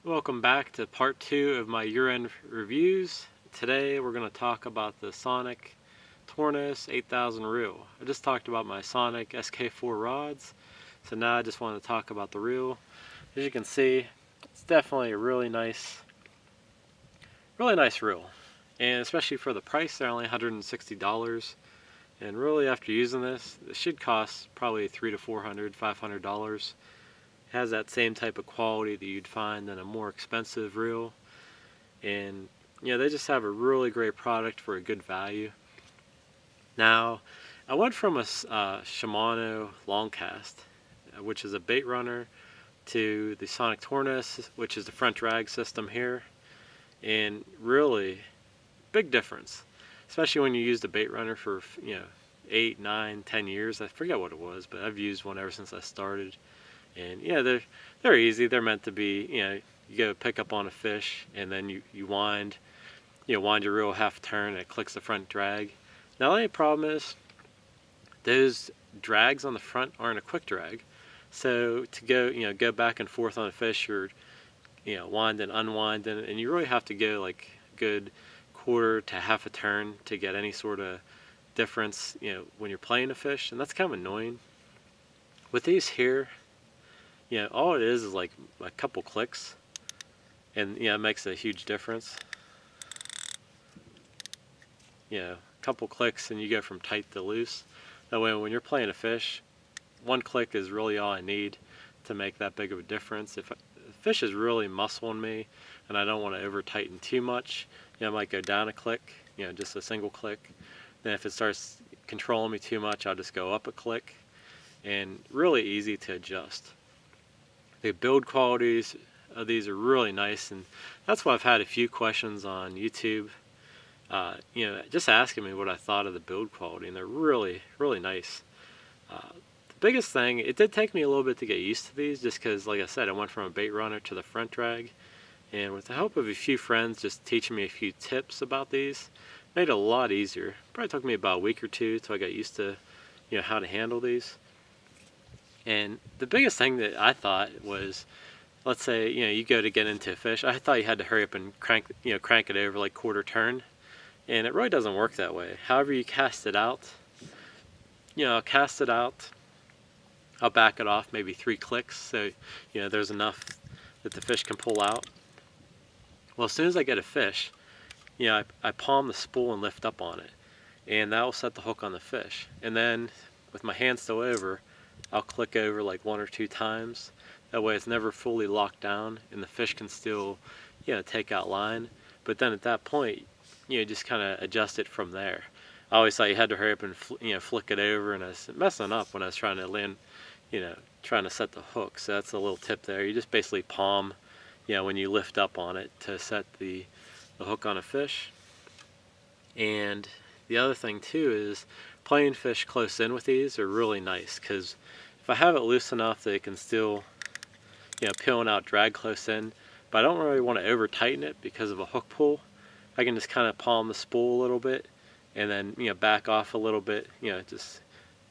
Welcome back to part 2 of my year-end reviews. Today we're going to talk about the Sonik Tournos 8000 reel. I just talked about my Sonik SK4 rods, so now I just want to talk about the reel. As you can see, it's definitely a really nice reel, and especially for the price, they're only $160. And really, after using this, it should cost probably $300 to $400, $500. Has that same type of quality that you'd find in a more expensive reel, and they just have a really great product for a good value. Now I went from a Shimano Longcast, which is a bait runner, to the Sonik Tournos, which is the front drag system here, and really big difference, especially when you use the bait runner for 8, 9, 10 years. I forget what it was, but I've used one ever since I started. And yeah, they're easy. They're meant to be, you go pick up on a fish, and then you wind your reel half turn, and it clicks the front drag. Now the only problem is those drags on the front aren't a quick drag. So to go back and forth on a fish, you're winding, unwinding, and you really have to go like a good quarter to half a turn to get any sort of difference, when you're playing a fish, and that's kind of annoying. With these here, all it is like a couple clicks, and it makes a huge difference. A couple clicks and you go from tight to loose. That way when you're playing a fish, one click is really all I need to make that big of a difference. If the fish is really muscling me and I don't want to over tighten too much, I might go down a click, just a single click. Then if it starts controlling me too much, I'll just go up a click, and really easy to adjust. The build qualities of these are really nice, and that's why I've had a few questions on YouTube, just asking me what I thought of the build quality, and they're really nice. The biggest thing, it did take me a little bit to get used to these, just because, like I said, I went from a bait runner to the front drag, and with the help of a few friends just teaching me a few tips about these, made it a lot easier. Probably took me about a week or two till I got used to how to handle these. And the biggest thing that I thought was, let's say you go to get into a fish, I thought you had to hurry up and crank it over like quarter turn, and it really doesn't work that way. However you cast it out, I'll cast it out, I'll back it off maybe 3 clicks, so there's enough that the fish can pull out. Well, as soon as I get a fish, I palm the spool and lift up on it, and that will set the hook on the fish. And then with my hand still over, I'll click over like 1 or 2 times. That way it's never fully locked down, and the fish can still take out line. But then at that point, just kind of adjust it from there. I always thought you had to hurry up and flick it over, and I was messing up when I was trying to land, trying to set the hook. So that's a little tip there. You just basically palm, when you lift up on it to set the hook on a fish. And the other thing too is playing fish close in with these are really nice, because if I have it loose enough that it can still peel and out drag close in, but I don't really want to over tighten it because of a hook pull, I can just kind of palm the spool a little bit, and then back off a little bit, just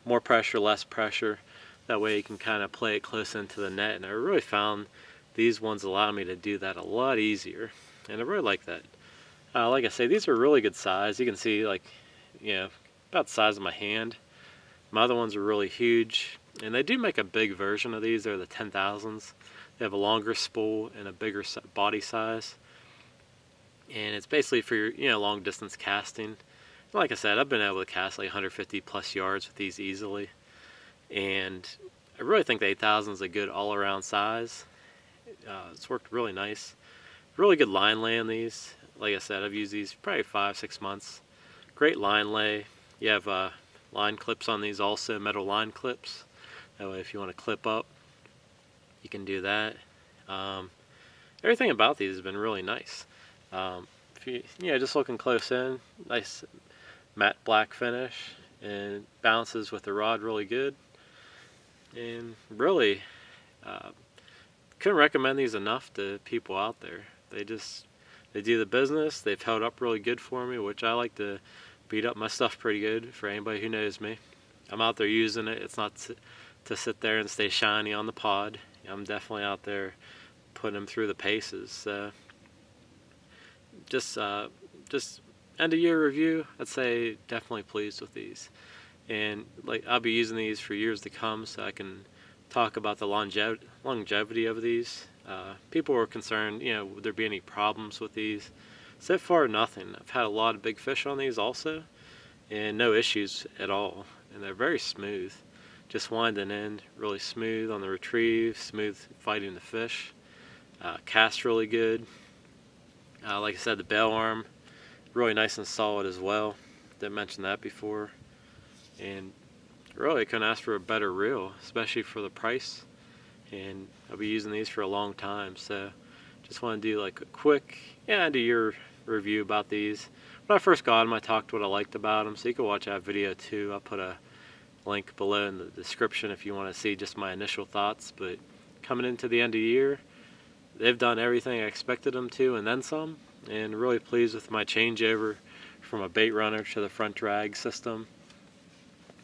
more pressure, less pressure. That way you can kind of play it close into the net, and I really found these ones allow me to do that a lot easier, and I really like that. Like I say, these are really good size. You can see about the size of my hand. My other ones are really huge, and they do make a big version of these. They're the 10,000s. They have a longer spool and a bigger body size, and it's basically for your long distance casting. Like I said, I've been able to cast like 150 plus yards with these easily, and I really think the 8000 is a good all-around size. It's worked really nice. Really good line lay on these. Like I said, I've used these probably 5-6 months. Great line lay. You have line clips on these also, metal line clips. That way if you want to clip up, you can do that. Everything about these has been really nice. If you just looking close in, nice matte black finish, and bounces with the rod really good. And really, couldn't recommend these enough to people out there. They do the business. They've held up really good for me, which I like to beat up my stuff pretty good for anybody who knows me. I'm out there using it. It's not to sit there and stay shiny on the pod. I'm definitely out there putting them through the paces. So just end of year review, I'd say definitely pleased with these. And like I'll be using these for years to come, so I can talk about the longevity of these. People were concerned, would there be any problems with these? So far, nothing. I've had a lot of big fish on these also, and no issues at all. And they're very smooth, just winding in, really smooth on the retrieve, smooth fighting the fish. Cast really good. Like I said, the bail arm, really nice and solid as well. Didn't mention that before. And really, I couldn't ask for a better reel, especially for the price. And I'll be using these for a long time, so just want to do like a quick end of year review about these. When I first got them, I talked what I liked about them, so you can watch that video too. I'll put a link below in the description if you want to see just my initial thoughts. But coming into the end of the year, they've done everything I expected them to and then some, and really pleased with my changeover from a bait runner to the front drag system,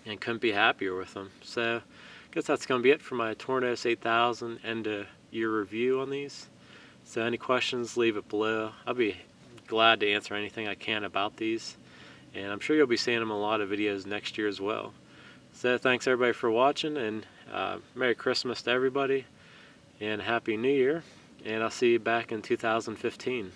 and couldn't be happier with them. So I guess that's going to be it for my Tournos 8000 end of year review on these. So any questions, leave it below. I'll be glad to answer anything I can about these, and I'm sure you'll be seeing them in a lot of videos next year as well. So thanks everybody for watching, and Merry Christmas to everybody, and Happy New Year, and I'll see you back in 2015.